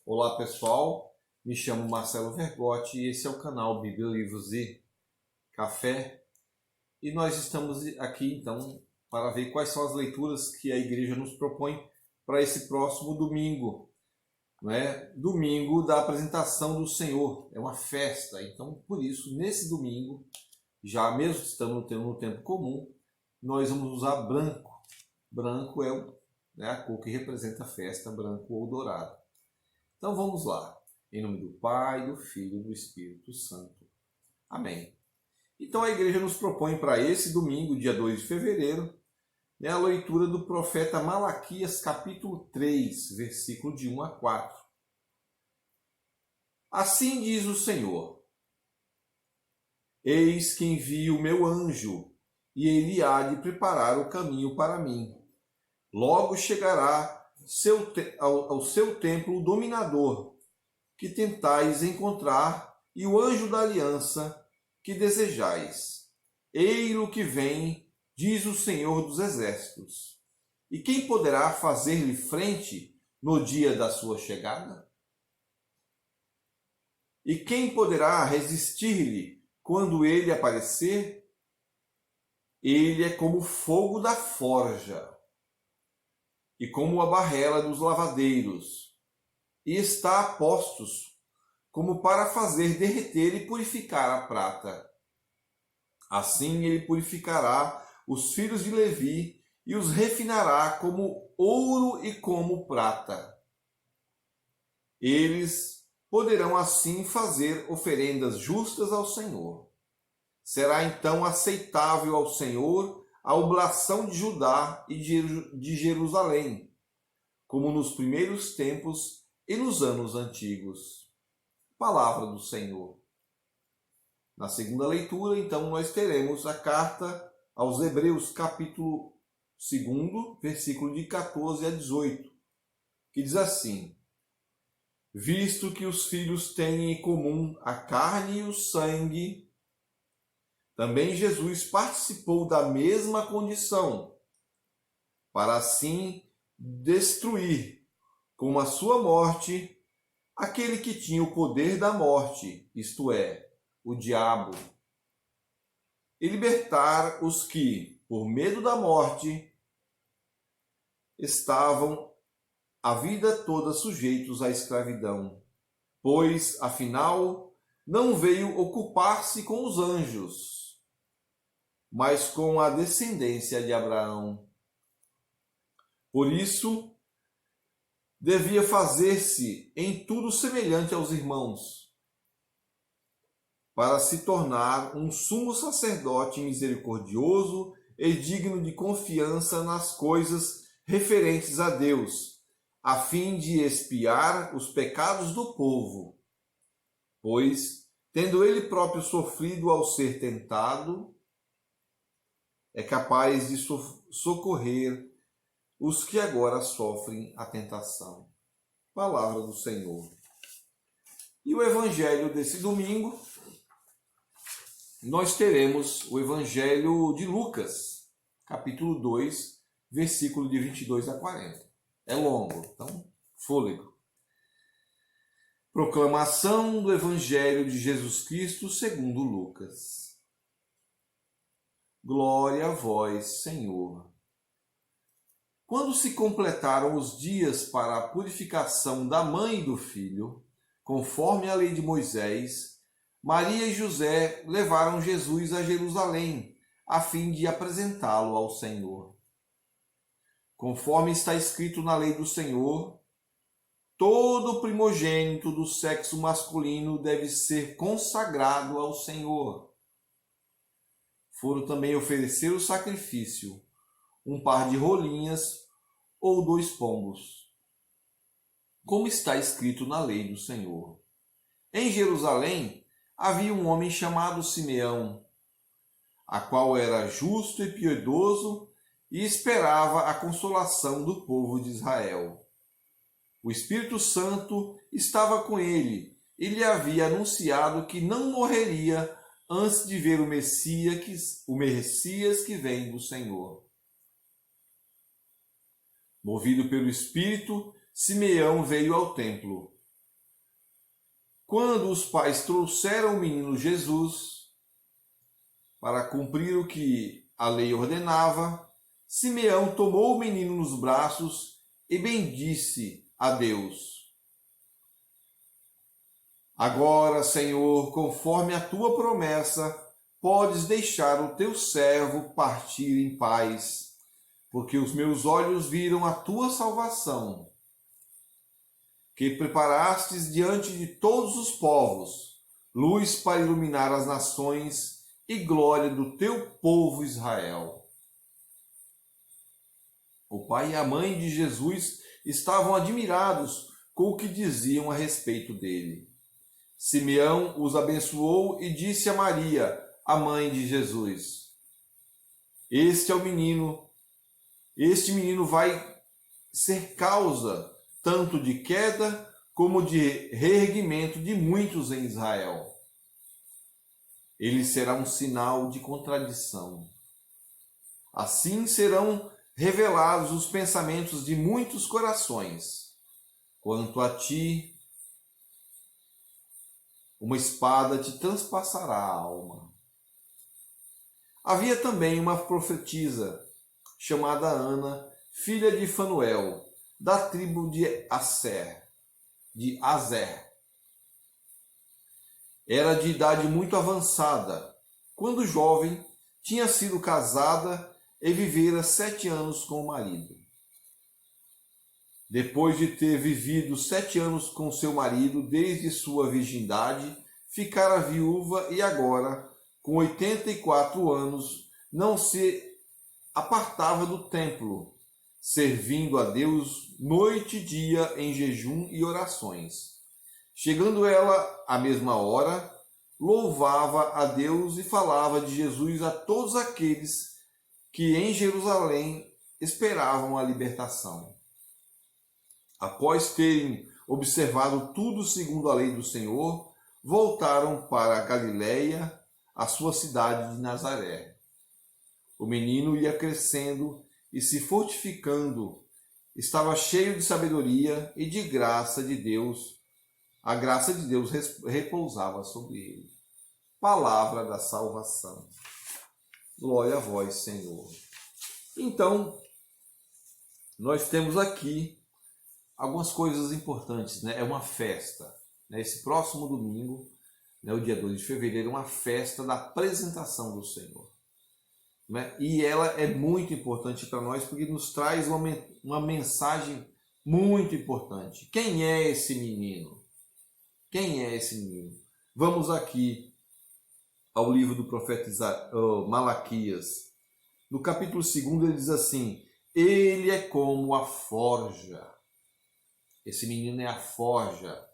Olá pessoal, me chamo Marcelo Vergotti e esse é o canal Bíblia, Livros e Café. E nós estamos aqui então para ver quais são as leituras que a igreja nos propõe para esse próximo domingo, Domingo da apresentação do Senhor, é uma festa. Então, por isso, nesse domingo, já mesmo estando no tempo comum, nós vamos usar branco. Branco é a cor que representa a festa, branco ou dourado. Então vamos lá. Em nome do Pai, do Filho e do Espírito Santo. Amém. Então a igreja nos propõe para esse domingo, dia 2 de fevereiro, a leitura do profeta Malaquias, capítulo 3, versículo de 1 a 4. Assim diz o Senhor: Eis que envio o meu anjo, e ele há de preparar o caminho para mim. Logo chegará ao seu templo o dominador, que tentais encontrar, e o anjo da aliança que desejais. Ei-lo que vem, diz o Senhor dos Exércitos. E quem poderá fazer-lhe frente no dia da sua chegada? E quem poderá resistir-lhe quando ele aparecer? Ele é como o fogo da forja e como a barrela dos lavadeiros, e está a postos, como para fazer derreter e purificar a prata. Assim ele purificará os filhos de Levi e os refinará como ouro e como prata. Eles poderão assim fazer oferendas justas ao Senhor. Será então aceitável ao Senhor a oblação de Judá e de Jerusalém, como nos primeiros tempos e nos anos antigos. Palavra do Senhor. Na segunda leitura, então, nós teremos a carta aos Hebreus, capítulo 2, versículo de 14 a 18, que diz assim: Visto que os filhos têm em comum a carne e o sangue, também Jesus participou da mesma condição, para assim destruir com a sua morte aquele que tinha o poder da morte, isto é, o diabo, e libertar os que, por medo da morte, estavam a vida toda sujeitos à escravidão, pois, afinal, não veio ocupar-se com os anjos, mas com a descendência de Abraão. Por isso, devia fazer-se em tudo semelhante aos irmãos, para se tornar um sumo sacerdote misericordioso e digno de confiança nas coisas referentes a Deus, a fim de expiar os pecados do povo. Pois, tendo ele próprio sofrido ao ser tentado, é capaz de socorrer os que agora sofrem a tentação. Palavra do Senhor. E o evangelho desse domingo, nós teremos o evangelho de Lucas, capítulo 2, versículo de 22 a 40. É longo, então, fôlego. Proclamação do evangelho de Jesus Cristo segundo Lucas. Glória a vós, Senhor. Quando se completaram os dias para a purificação da mãe e do filho, conforme a lei de Moisés, Maria e José levaram Jesus a Jerusalém, a fim de apresentá-lo ao Senhor. Conforme está escrito na lei do Senhor, todo primogênito do sexo masculino deve ser consagrado ao Senhor. Foram também oferecer o sacrifício, um par de rolinhas ou 2 pombos, como está escrito na lei do Senhor. Em Jerusalém havia um homem chamado Simeão, a qual era justo e piedoso e esperava a consolação do povo de Israel. O Espírito Santo estava com ele e lhe havia anunciado que não morreria antes de ver o Messias que vem do Senhor. Movido pelo Espírito, Simeão veio ao templo. Quando os pais trouxeram o menino Jesus para cumprir o que a lei ordenava, Simeão tomou o menino nos braços e bendisse a Deus. Agora, Senhor, conforme a tua promessa, podes deixar o teu servo partir em paz, porque os meus olhos viram a tua salvação, que preparastes diante de todos os povos, luz para iluminar as nações e glória do teu povo Israel. O pai e a mãe de Jesus estavam admirados com o que diziam a respeito dele. Simeão os abençoou e disse a Maria, a mãe de Jesus: Este menino vai ser causa tanto de queda como de reerguimento de muitos em Israel. Ele será um sinal de contradição. Assim serão revelados os pensamentos de muitos corações. Quanto a ti, uma espada te transpassará a alma. Havia também uma profetisa chamada Ana, filha de Fanuel, da tribo de Aser. Era de idade muito avançada. Quando jovem, tinha sido casada e vivera 7 anos com o marido. Depois de ter vivido 7 anos com seu marido desde sua virgindade, ficara viúva e agora, com 84 anos, não se apartava do templo, servindo a Deus noite e dia em jejum e orações. Chegando ela à mesma hora, louvava a Deus e falava de Jesus a todos aqueles que em Jerusalém esperavam a libertação. Após terem observado tudo segundo a lei do Senhor, voltaram para a Galiléia, a sua cidade de Nazaré. O menino ia crescendo e se fortificando, estava cheio de sabedoria e de graça de Deus. A graça de Deus repousava sobre ele. Palavra da salvação. Glória a vós, Senhor. Então, nós temos aqui algumas coisas importantes, né? É uma festa. Né? Esse próximo domingo, né, o dia 2 de fevereiro, é uma festa da apresentação do Senhor. Né? E ela é muito importante para nós porque nos traz uma mensagem muito importante. Quem é esse menino? Quem é esse menino? Vamos aqui ao livro do profeta Malaquias. No capítulo 2 ele diz assim: ele é como a forja. Esse menino é a forja.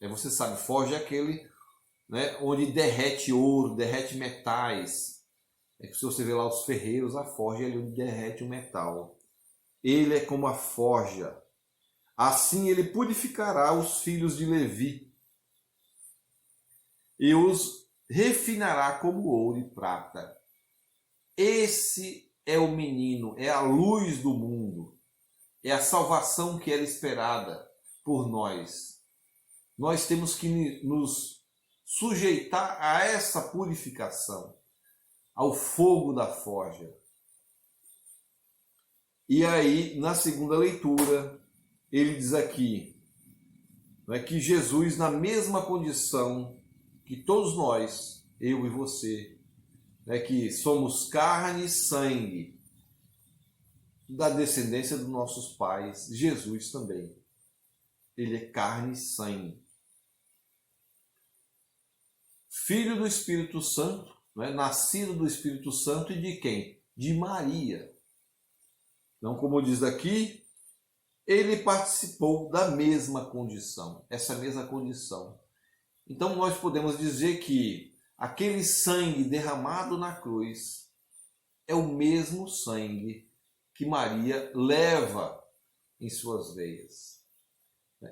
Você sabe, forja é aquele, né, onde derrete ouro, derrete metais. É que se você vê lá os ferreiros, a forja é ali onde derrete o metal. Ele é como a forja. Assim ele purificará os filhos de Levi e os refinará como ouro e prata. Esse é o menino, é a luz do mundo, é a salvação que era esperada por nós. Nós temos que nos sujeitar a essa purificação, ao fogo da forja. E aí, na segunda leitura, ele diz aqui, né, que Jesus, na mesma condição que todos nós, eu e você, né, que somos carne e sangue da descendência dos nossos pais, Jesus também. Ele é carne e sangue. Filho do Espírito Santo, né, nascido do Espírito Santo e de quem? De Maria. Então, como diz aqui, ele participou da mesma condição, essa mesma condição. Então, nós podemos dizer que aquele sangue derramado na cruz é o mesmo sangue que Maria leva em suas veias.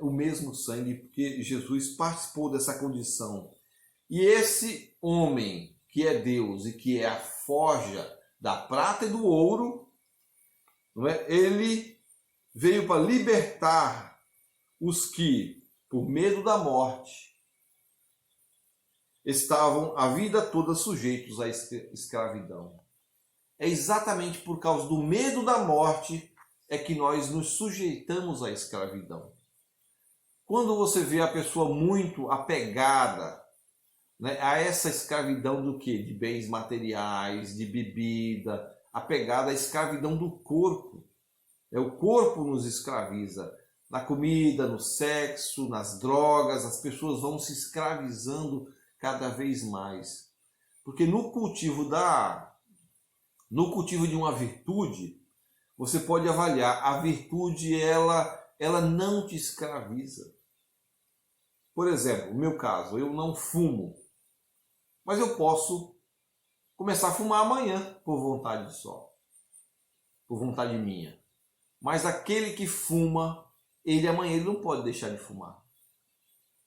O mesmo sangue, porque Jesus participou dessa condição. E esse homem, que é Deus e que é a forja da prata e do ouro, não é? Ele veio para libertar os que, por medo da morte, estavam a vida toda sujeitos à escravidão. É exatamente por causa do medo da morte é que nós nos sujeitamos à escravidão. Quando você vê a pessoa muito apegada, né, a essa escravidão do quê? De bens materiais, de bebida, apegada à escravidão do corpo. O corpo nos escraviza. Na comida, no sexo, nas drogas, as pessoas vão se escravizando cada vez mais. Porque no cultivo de uma virtude, você pode avaliar, a virtude ela não te escraviza. Por exemplo, no meu caso, eu não fumo, mas eu posso começar a fumar amanhã por vontade só, por vontade minha. Mas aquele que fuma, ele amanhã ele não pode deixar de fumar.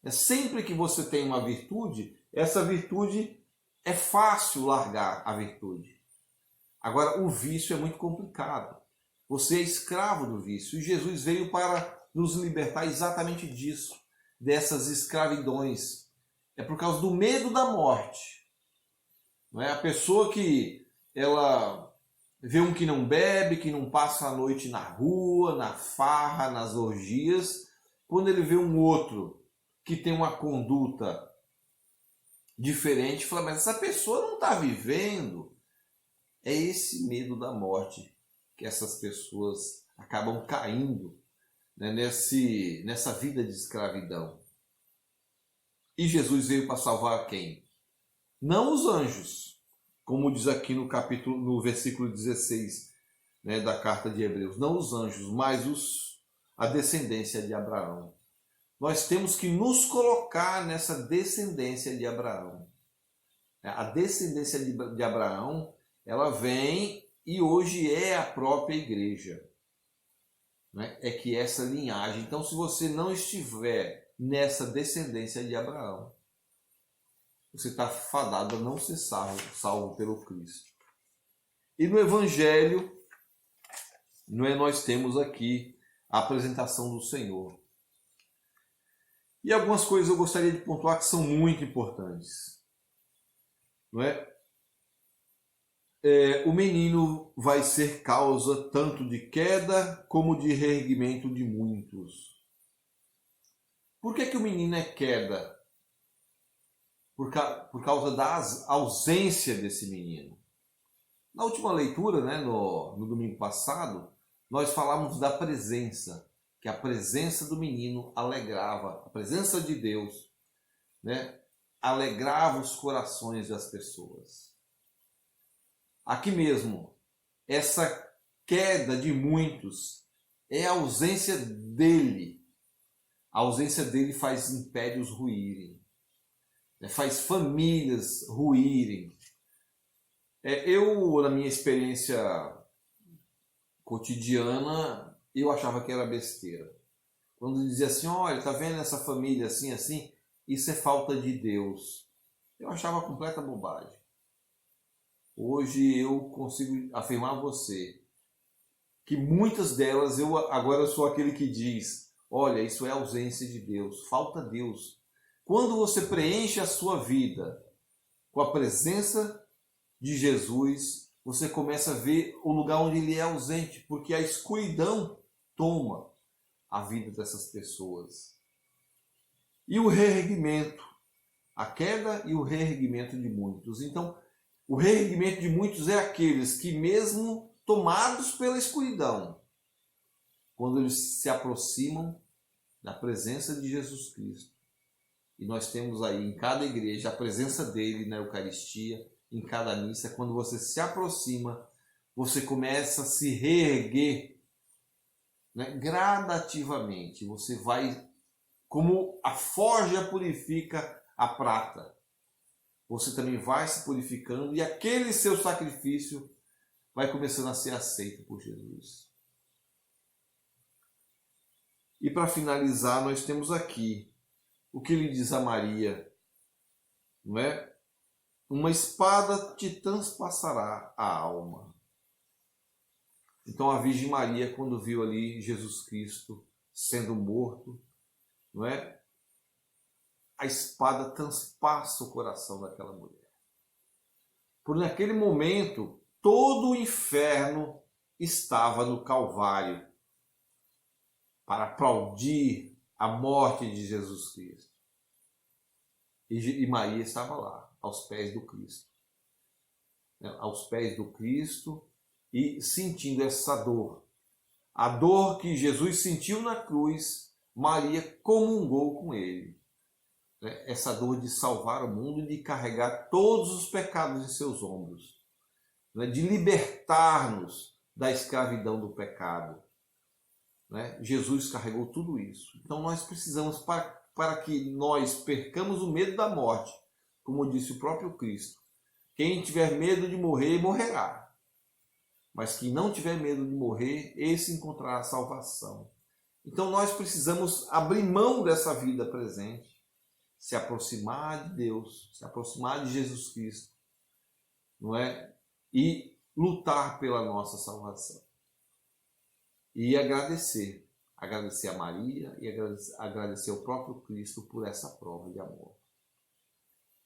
É sempre que você tem uma virtude, essa virtude é fácil largar a virtude. Agora, o vício é muito complicado. Você é escravo do vício. E Jesus veio para nos libertar exatamente disso, dessas escravidões. É por causa do medo da morte. Não é? A pessoa que ela vê um que não bebe, que não passa a noite na rua, na farra, nas orgias, quando ele vê um outro que tem uma conduta diferente, fala, mas essa pessoa não está vivendo. É esse medo da morte que essas pessoas acabam caindo, né, nessa vida de escravidão. E Jesus veio para salvar quem? Não os anjos, como diz aqui no versículo 16, né, da carta de Hebreus. Não os anjos, mas a descendência de Abraão. Nós temos que nos colocar nessa descendência de Abraão. A descendência de Abraão, ela vem e hoje é a própria igreja. Né? É que essa linhagem. Então, se você não estiver nessa descendência de Abraão, você está fadado a não ser salvo pelo Cristo. E no Evangelho, nós temos aqui a apresentação do Senhor. E algumas coisas eu gostaria de pontuar que são muito importantes. Não é? O menino vai ser causa tanto de queda como de reerguimento de muitos. Por que o menino é queda? Por causa da ausência desse menino. Na última leitura, né, no domingo passado, nós falamos da presença, que a presença do menino alegrava, a presença de Deus, né, alegrava os corações das pessoas. Aqui mesmo, essa queda de muitos é a ausência dele. A ausência dele faz impérios ruírem, faz famílias ruírem. Eu, na minha experiência cotidiana, eu achava que era besteira. Quando dizia assim, olha, tá vendo essa família assim, assim? Isso é falta de Deus. Eu achava completa bobagem. Hoje eu consigo afirmar a você que muitas delas, agora eu sou aquele que diz, olha, isso é ausência de Deus, falta Deus. Quando você preenche a sua vida com a presença de Jesus, você começa a ver o lugar onde ele é ausente, porque a escuridão toma a vida dessas pessoas. E o reerguimento, a queda e o reerguimento de muitos. Então, o reerguimento de muitos é aqueles que, mesmo tomados pela escuridão, quando eles se aproximam da presença de Jesus Cristo, e nós temos aí em cada igreja a presença dele na Eucaristia, em cada missa, quando você se aproxima, você começa a se reerguer, né, gradativamente. Você vai, como a forja purifica a prata, você também vai se purificando e aquele seu sacrifício vai começando a ser aceito por Jesus. E para finalizar, nós temos aqui o que ele diz a Maria, não é? Uma espada te transpassará a alma. Então a Virgem Maria, quando viu ali Jesus Cristo sendo morto, não é? a espada transpassa o coração daquela mulher. Por naquele momento, todo o inferno estava no Calvário para aplaudir a morte de Jesus Cristo. E Maria estava lá, aos pés do Cristo. Aos pés do Cristo e sentindo essa dor. A dor que Jesus sentiu na cruz, Maria comungou com ele. Essa dor de salvar o mundo e de carregar todos os pecados em seus ombros. De libertar-nos da escravidão do pecado. Jesus carregou tudo isso. Então nós precisamos, para que nós percamos o medo da morte, como disse o próprio Cristo, quem tiver medo de morrer, morrerá. Mas quem não tiver medo de morrer, esse encontrará salvação. Então nós precisamos abrir mão dessa vida presente, se aproximar de Deus, se aproximar de Jesus Cristo, não é? E lutar pela nossa salvação. E agradecer a Maria e agradecer ao próprio Cristo por essa prova de amor.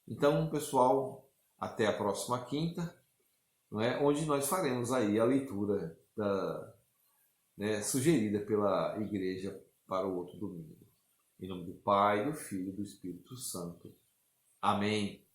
Então, pessoal, até a próxima quinta, não é? Onde nós faremos aí a leitura sugerida pela igreja para o outro domingo. Em nome do Pai, do Filho e do Espírito Santo. Amém.